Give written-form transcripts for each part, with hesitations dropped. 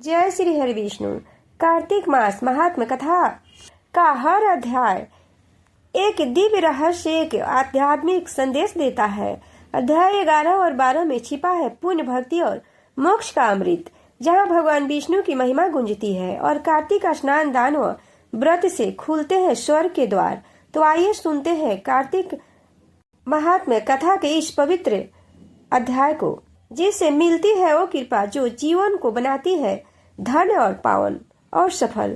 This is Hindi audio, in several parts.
जय श्री हरि विष्णु। कार्तिक मास महात्म कथा का हर अध्याय एक दिव्य रहस्य, एक आध्यात्मिक संदेश देता है। अध्याय 11 और 12 में छिपा है पुण्य, भक्ति और मोक्ष का अमृत, जहाँ भगवान विष्णु की महिमा गुंजती है और कार्तिक स्नान, दान व व्रत से खुलते हैं स्वर्ग के द्वार। तो आइए सुनते हैं कार्तिक महात्म्य कथा के इस पवित्र अध्याय को, जिससे मिलती है वो कृपा जो जीवन को बनाती है धन्य और पावन और सफल।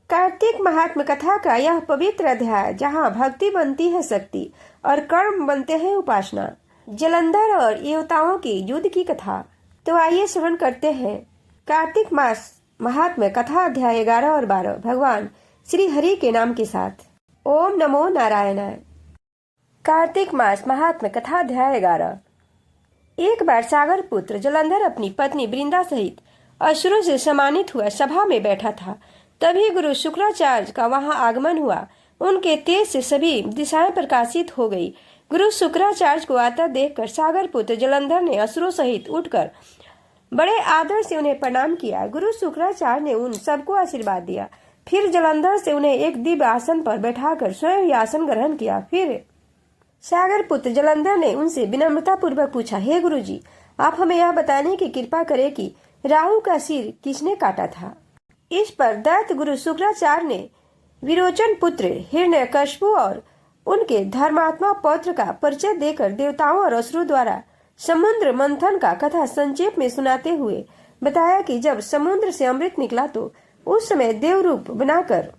कार्तिक महात्म्य कथा का यह पवित्र अध्याय, जहाँ भक्ति बनती है शक्ति और कर्म बनते हैं उपासना। जलंधर और देवताओं की युद्ध की कथा। तो आइए श्रवण करते हैं कार्तिक मास महात्म्य कथा अध्याय 11 और 12 भगवान श्री हरि के नाम के साथ। ओम नमो नारायणाय। कार्तिक मास महात्म्य कथा अध्याय 11। एक बार सागर पुत्र जलंधर अपनी पत्नी वृंदा सहित असुरों से सम्मानित हुआ सभा में बैठा था। तभी गुरु शुक्राचार्य का वहां आगमन हुआ। उनके तेज से सभी दिशाएं प्रकाशित हो गई। गुरु शुक्राचार्य को आता देखकर सागर पुत्र जलंधर ने असुरों सहित उठकर बड़े आदर से उन्हें प्रणाम किया। गुरु शुक्राचार्य ने उन सबको आशीर्वाद दिया। फिर जलंधर से उन्हें एक दिव्य आसन पर बैठाकर स्वयं आसन ग्रहण किया। फिर सागर पुत्र जलंधर ने उनसे विनम्रता पूर्वक पूछा, हे गुरुजी, आप हमें यह बताने की कृपा करें कि राहु का सिर किसने काटा था। इस पर दैत्य गुरु शुक्राचार्य ने विरोचन पुत्र हिरण्यकशिपु और उनके धर्मात्मा पौत्र का परिचय देकर देवताओं और असुरों द्वारा समुद्र मंथन का कथा संक्षेप में सुनाते हुए बताया कि जब समुद्र से अमृत निकला तो उस समय देव रूप बनाकर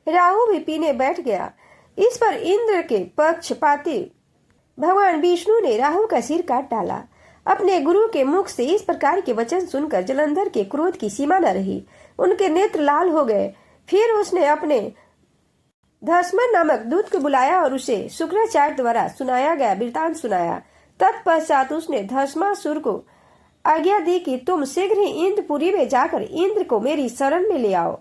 राहु भी पीने बैठ गया। इस पर इंद्र के पक्षपाती भगवान विष्णु ने राहु का सिर काट डाला। अपने गुरु के मुख से इस प्रकार के वचन सुनकर जलंधर के क्रोध की सीमा न रही। उनके नेत्र लाल हो गए। फिर उसने अपने धस्मन नामक दूत को बुलाया और उसे शुक्राचार्य द्वारा सुनाया गया वृतांत सुनाया। तत्पश्चात उसने धस्मासुर को आज्ञा दी कि तुम शीघ्र ही इंद्रपुरी में जाकर इंद्र को मेरी शरण में ले आओ।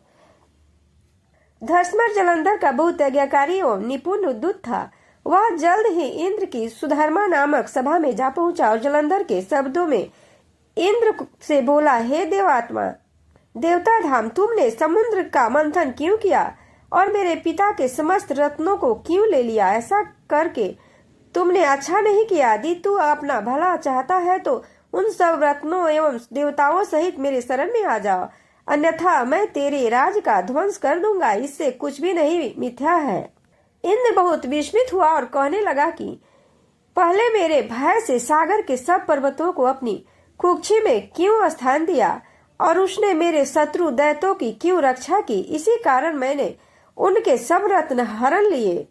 धस्मर जलंधर का बहुत आज्ञाकारी और निपुण दूत था। वह जल्द ही इंद्र की सुधर्मा नामक सभा में जा पहुंचा और जलंधर के शब्दों में इंद्र से बोला, हे देवात्मा, देवता धाम, तुमने समुद्र का मंथन क्यों किया और मेरे पिता के समस्त रत्नों को क्यों ले लिया? ऐसा करके तुमने अच्छा नहीं किया। यदि तू अपना भला चाहता है तो उन सब रत्नों एवं देवताओं सहित मेरे शरण में आ जाओ, अन्यथा मैं तेरे राज का ध्वंस कर दूंगा। इससे कुछ भी नहीं मिथ्या है। इंद्र बहुत विस्मित हुआ और कहने लगा कि पहले मेरे भय से सागर के सब पर्वतों को अपनी कुक्षी में क्यों स्थान दिया और उसने मेरे शत्रु दैत्यों की क्यों रक्षा की। इसी कारण मैंने उनके सब रत्न हरण लिए।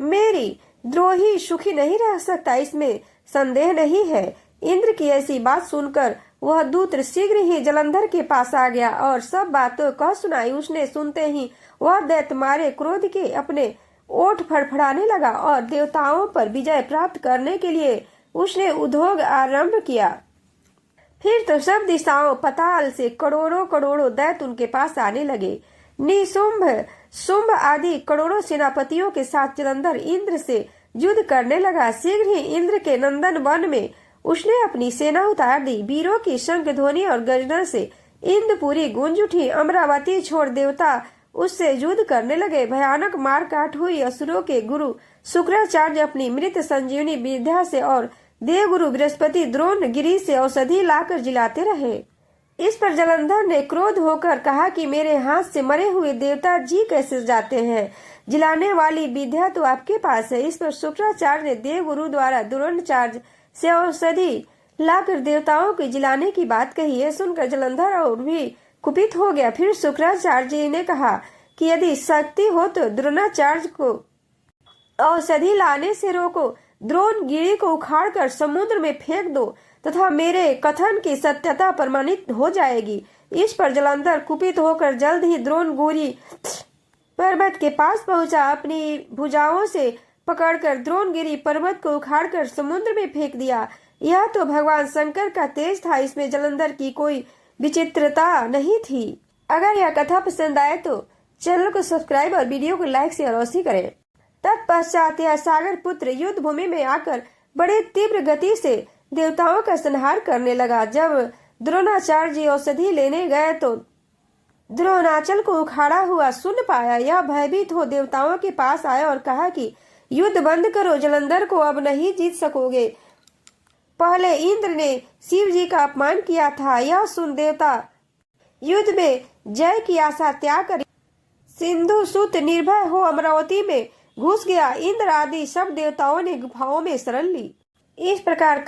मेरी द्रोही सुखी नहीं रह सकता, इसमें संदेह नहीं है। इंद्र की ऐसी बात सुनकर वह दूत शीघ्र ही जलंधर के पास आ गया और सब बातों कह सुनाई। उसने सुनते ही वह दैत्य मारे क्रोध के अपने ओठ फड़फड़ाने लगा और देवताओं पर विजय प्राप्त करने के लिए उसने उद्योग आरंभ किया। फिर तो सब दिशाओं पाताल से करोड़ों करोड़ों दैत्य उनके पास आने लगे। निशुंभ, शुंभ आदि करोड़ों सेनापतियों के साथ जलंधर इंद्र से युद्ध करने लगा। शीघ्र ही इंद्र के नंदन वन में उसने अपनी सेना उतार दी। वीरों की शंख ध्वनि और गर्जना से इंद्रपुरी गूंज उठी। अमरावती छोड़ देवता उससे युद्ध करने लगे। भयानक मार काट हुई। असुरों के गुरु शुक्राचार्य अपनी मृत संजीवनी विद्या से और देवगुरु बृहस्पति द्रोण गिरी से औषधि लाकर जिलाते रहे। इस पर जलंधर ने क्रोध होकर कहा कि मेरे हाथ से मरे हुए देवता जी कैसे जाते हैं? जिलाने वाली विद्या तो आपके पास है। इस पर शुक्राचार्य ने देवगुरु द्वारा द्रोणाचार्य से औषधि लाकर देवताओं के जिलाने की बात कही। यह सुनकर जलंधर और भी कुपित हो गया। फिर शुक्राचार्य जी ने कहा कि यदि शक्ति हो तो द्रोणाचार्य को औषधि लाने से रोको। द्रोण गिरी को उखाड़कर समुद्र में फेंक दो तथा मेरे कथन की सत्यता प्रमाणित हो जाएगी। इस पर जलंधर कुपित होकर जल्द ही द्रोण गिरी पर्वत के पास पहुंचा। अपनी भुजाओं से पकड़कर द्रोणगिरी पर्वत को उखाड़कर समुद्र में फेंक दिया। यह तो भगवान शंकर का तेज था। इसमें जलंधर की कोई विचित्रता नहीं थी। अगर यह कथा पसंद आए तो चैनल को सब्सक्राइब और वीडियो को लाइक शेयर अवश्य करें। तत्पश्चात यह सागर पुत्र युद्ध भूमि में आकर बड़े तीव्र गति से देवताओं का संहार करने लगा। जब द्रोणाचार्य जी औषधि लेने गए तो द्रोणाचल को उखाड़ा हुआ सुन पाया। यह भयभीत हो देवताओं के पास आया और कहा कि युद्ध बंद करो, जलंधर को अब नहीं जीत सकोगे। पहले इंद्र ने शिव जी का अपमान किया था। यह सुन देवता युद्ध में जय की आशा त्याग कर सिंधु सुत निर्भय हो अमरावती में घुस गया। इंद्र आदि सब देवताओं ने गुफाओं में शरण ली। इस प्रकार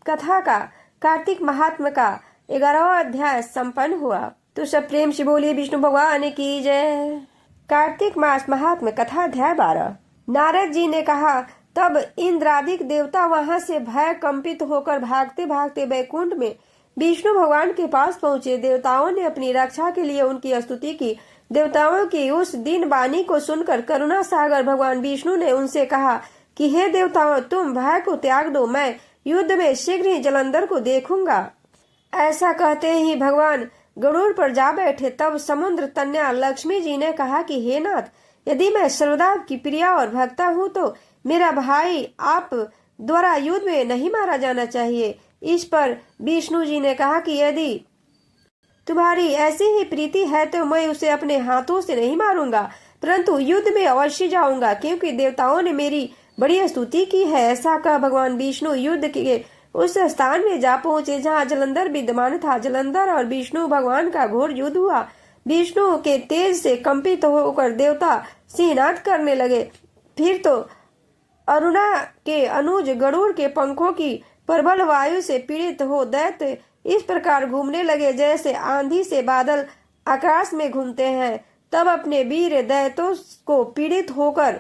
कथा का कार्तिक महात्म का 11वां अध्याय संपन्न हुआ। तो सब प्रेम से बोलिए विष्णु भगवान की जय। कार्तिक मास महात्म कथा अध्याय 12। नारद जी ने कहा, तब इंद्रादिक देवता वहां से भय कंपित होकर भागते भागते वैकुंठ में विष्णु भगवान के पास पहुंचे। देवताओं ने अपनी रक्षा के लिए उनकी स्तुति की। देवताओं की उस दिन वाणी को सुनकर करुणा सागर भगवान विष्णु ने उनसे कहा कि हे देवताओं, तुम भय को त्याग दो, मैं युद्ध में शीघ्र ही जलंधर को देखूंगा। ऐसा कहते ही भगवान गरुड़ पर जा बैठे। तब समुद्र तन्या लक्ष्मी जी ने कहा कि हे नाथ, यदि मैं सर्वदा की प्रिया और भक्ता हूँ तो मेरा भाई आप द्वारा युद्ध में नहीं मारा जाना चाहिए। इस पर विष्णु जी ने कहा कि यदि तुम्हारी ऐसी ही प्रीति है तो मैं उसे अपने हाथों से नहीं मारूंगा, परंतु युद्ध में अवश्य जाऊंगा, क्योंकि देवताओं ने मेरी बड़ी स्तुति की है। ऐसा कह भगवान विष्णु युद्ध के उस स्थान में जा पहुंचे जहां जलंधर विद्यमान था। जलंधर और विष्णु भगवान का घोर युद्ध हुआ। विष्णु के तेज से कंपित होकर देवता सिंहनाद करने लगे। फिर तो अरुणा के अनुज गरुड़ के पंखों की प्रबल वायु से पीड़ित हो दैत्य इस प्रकार घूमने लगे जैसे आंधी से बादल आकाश में घूमते हैं। तब अपने वीर दैत्यों को पीड़ित होकर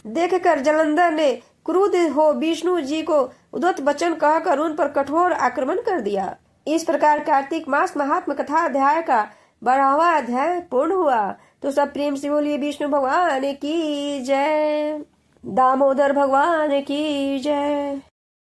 देखकर जलंधर ने क्रुद्ध हो विष्णु जी को उद्धत वचन कहकर उन पर कठोर आक्रमण कर दिया। इस प्रकार कार्तिक मास महात्म कथा अध्याय का 12वां अध्याय पूर्ण हुआ। तो सब प्रेम से बोलिए विष्णु भगवान की जय, दामोदर भगवान की जय।